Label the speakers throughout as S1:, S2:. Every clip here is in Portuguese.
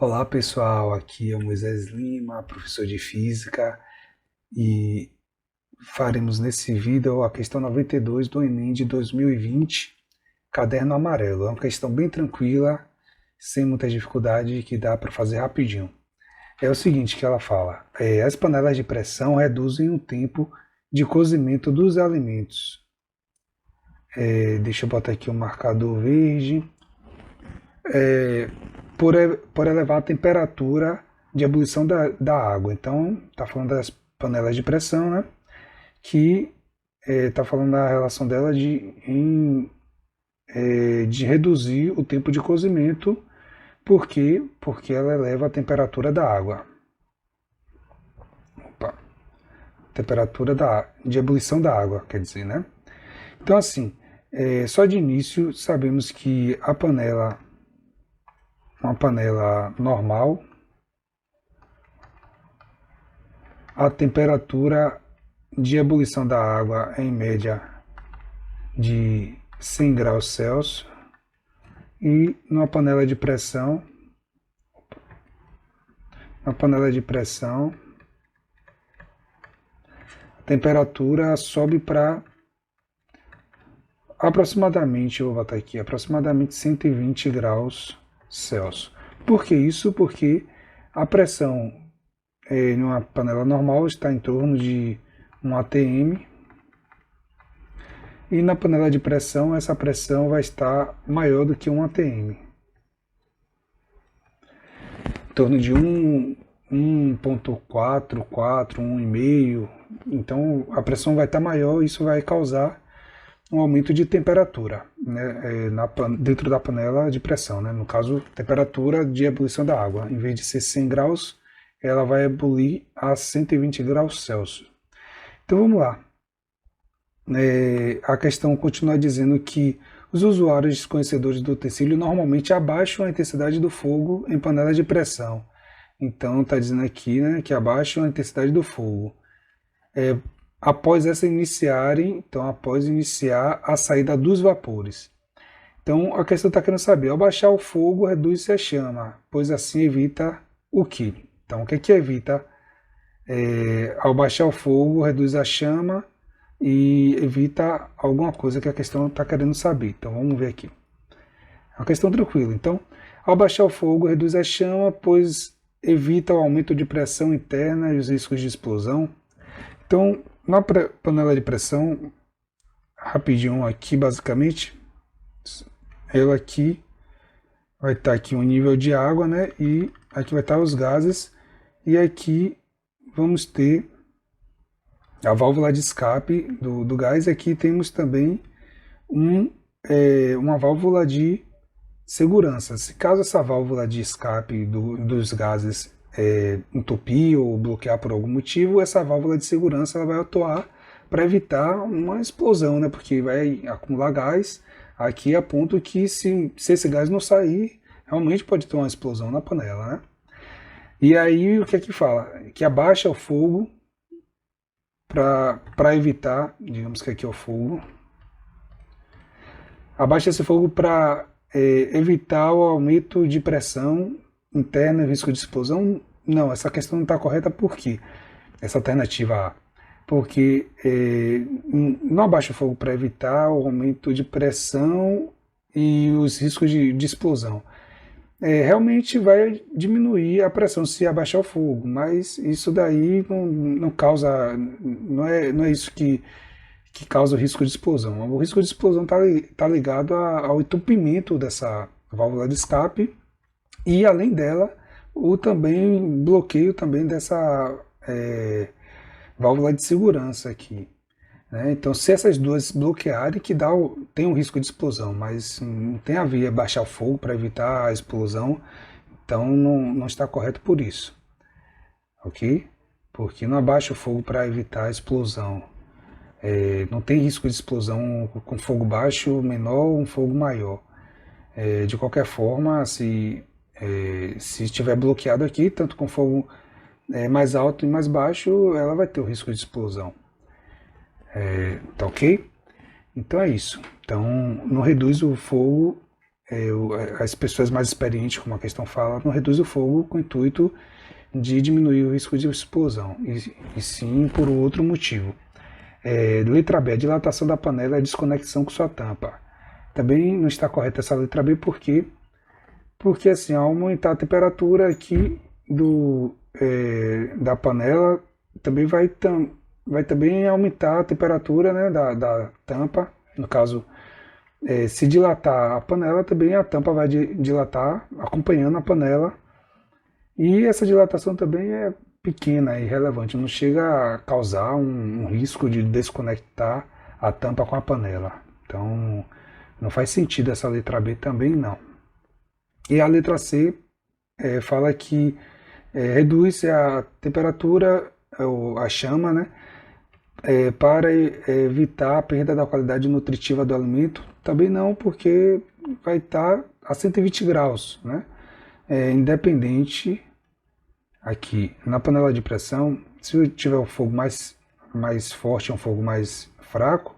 S1: Olá pessoal, aqui é o Moisés Lima, professor de Física, e faremos nesse vídeo a questão 92 do Enem de 2020, caderno amarelo. É uma questão bem tranquila, sem muita dificuldade, que dá para fazer rapidinho. É o seguinte que ela fala: as panelas de pressão reduzem o tempo de cozimento dos alimentos. Deixa eu botar aqui um marcador verde. Por elevar a temperatura de ebulição da água. Então, está falando das panelas de pressão, né? Que está falando da relação dela de reduzir o tempo de cozimento. Por quê? Porque ela eleva a temperatura da água. Opa. Temperatura de ebulição da água, quer dizer, né? Então, assim, só de início sabemos que uma panela normal, a temperatura de ebulição da água é em média de 100 graus Celsius, e numa panela de pressão, a temperatura sobe para aproximadamente, eu vou botar aqui, aproximadamente 120 graus Celsius. Por que isso? Porque a pressão em uma panela normal está em torno de 1 atm, e na panela de pressão essa pressão vai estar maior do que 1 atm, em torno de 1,44, 1,5. Então a pressão vai estar maior, e isso vai causar um aumento de temperatura, né, dentro da panela de pressão, né, no caso, temperatura de ebulição da água. Em vez de ser 100 graus, ela vai ebulir a 120 graus Celsius. Então vamos lá. A questão continua dizendo que os usuários conhecedores do utensílio normalmente abaixam a intensidade do fogo em panelas de pressão. Então está dizendo aqui, né, que abaixam a intensidade do fogo. Após iniciar a saída dos vapores. Então a questão está querendo saber: ao baixar o fogo, reduz-se a chama, pois assim evita o quê? Então o que evita? Ao baixar o fogo, reduz a chama e evita alguma coisa que a questão está querendo saber. Então vamos ver aqui. É uma questão tranquila. Então, ao baixar o fogo, reduz a chama, pois evita o aumento de pressão interna e os riscos de explosão. Então, na panela de pressão, rapidinho aqui, basicamente, ela aqui vai estar aqui um nível de água, né? E aqui vai estar os gases, e aqui vamos ter a válvula de escape do gás. E aqui temos também uma válvula de segurança. Se caso essa válvula de escape dos gases entupir ou bloquear por algum motivo, essa válvula de segurança ela vai atuar para evitar uma explosão, né? Porque vai acumular gás aqui a ponto que se esse gás não sair, realmente pode ter uma explosão na panela, né? E aí o que é que fala? Que abaixa o fogo para evitar, digamos que aqui é o fogo, abaixa esse fogo para evitar o aumento de pressão interna e risco de explosão. Não, essa questão não está correta. Por quê? Essa alternativa A. Porque não abaixa o fogo para evitar o aumento de pressão e os riscos de explosão. Realmente vai diminuir a pressão se abaixar o fogo, mas isso daí não causa, não é isso que causa o risco de explosão. O risco de explosão está ligado ao entupimento dessa válvula de escape, e além dela, o também bloqueio também dessa válvula de segurança aqui, né? Então, se essas duas bloquearem, tem um risco de explosão, mas não tem a ver baixar o fogo para evitar a explosão. Então não está correto por isso, ok? Porque não abaixa o fogo para evitar a explosão. Não tem risco de explosão com fogo baixo, menor ou um fogo maior. De qualquer forma, se estiver bloqueado aqui, tanto com fogo mais alto e mais baixo, ela vai ter o risco de explosão. Tá ok? Então é isso. Então não reduz o fogo as pessoas mais experientes, como a questão fala, não reduz o fogo com o intuito de diminuir o risco de explosão, e sim por outro motivo. Letra B, a dilatação da panela é a desconexão com sua tampa. Também não está correta essa letra B, porque assim, ao aumentar a temperatura aqui da panela, também vai também aumentar a temperatura, né, da tampa. No caso, se dilatar a panela, também a tampa vai dilatar, acompanhando a panela. E essa dilatação também é pequena e irrelevante, não chega a causar um risco de desconectar a tampa com a panela. Então, não faz sentido essa letra B também não. E a letra C fala que reduz a temperatura, a chama, né, para evitar a perda da qualidade nutritiva do alimento. Também não, porque vai estar a 120 graus, né? Independente aqui na panela de pressão, se tiver um fogo mais forte, um fogo mais fraco,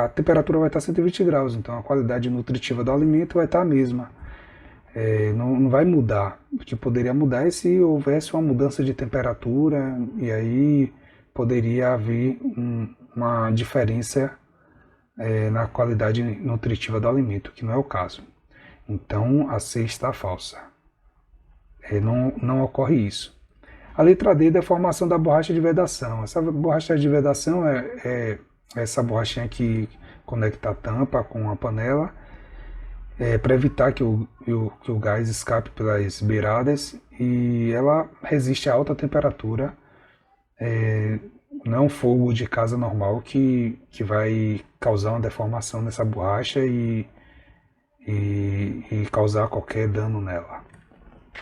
S1: a temperatura vai estar 120 graus, então a qualidade nutritiva do alimento vai estar a mesma. Não vai mudar. O que poderia mudar é se houvesse uma mudança de temperatura, e aí poderia haver uma diferença na qualidade nutritiva do alimento, que não é o caso. Então a C está falsa. Não ocorre isso. A letra D é da formação da borracha de vedação. Essa borracha de vedação é essa borrachinha que conecta a tampa com a panela, para evitar que o gás escape pelas beiradas, e ela resiste a alta temperatura. Não é um fogo de casa normal que vai causar uma deformação nessa borracha e causar qualquer dano nela.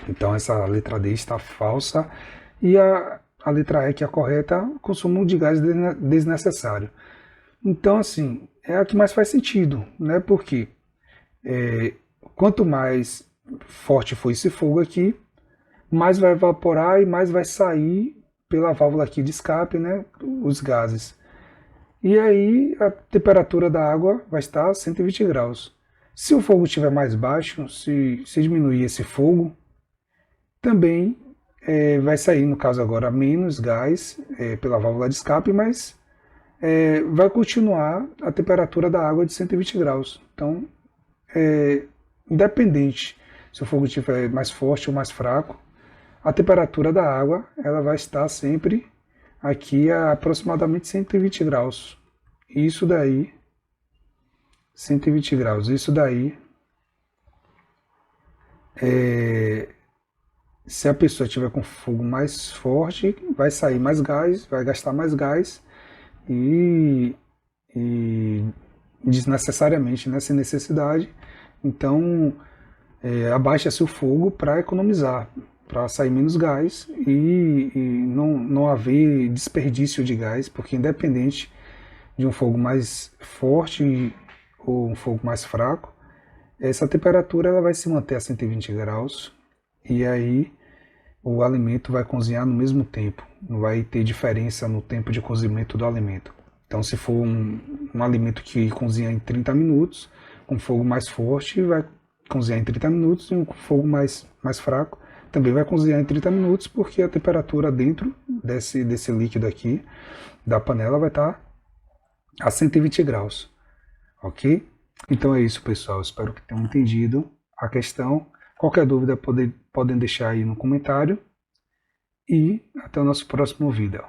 S1: Então essa letra D está falsa. E a letra E, que é a correta, consumo de gás desnecessário. Então, assim, é a que mais faz sentido, né? Porque quanto mais forte for esse fogo aqui, mais vai evaporar e mais vai sair pela válvula aqui de escape, né, os gases. E aí a temperatura da água vai estar a 120 graus. Se o fogo estiver mais baixo, se diminuir esse fogo, também vai sair, no caso agora, menos gás pela válvula de escape, mas vai continuar a temperatura da água de 120 graus. Então, independente se o fogo estiver mais forte ou mais fraco, a temperatura da água ela vai estar sempre aqui a aproximadamente 120 graus. Isso daí, 120 graus, isso daí, se a pessoa tiver com fogo mais forte, vai sair mais gás, vai gastar mais gás e desnecessariamente, né, sem necessidade. Então, abaixa-se o fogo para economizar, para sair menos gás e não haver desperdício de gás, porque independente de um fogo mais forte ou um fogo mais fraco, essa temperatura ela vai se manter a 120 graus, e aí o alimento vai cozinhar no mesmo tempo, não vai ter diferença no tempo de cozimento do alimento. Então, se for um alimento que cozinha em 30 minutos, com fogo mais forte vai cozinhar em 30 minutos, e um fogo mais fraco também vai cozinhar em 30 minutos, porque a temperatura dentro desse líquido aqui, da panela, vai estar a 120 graus, ok? Então é isso, pessoal, espero que tenham entendido a questão. Qualquer dúvida podem deixar aí no comentário, e até o nosso próximo vídeo.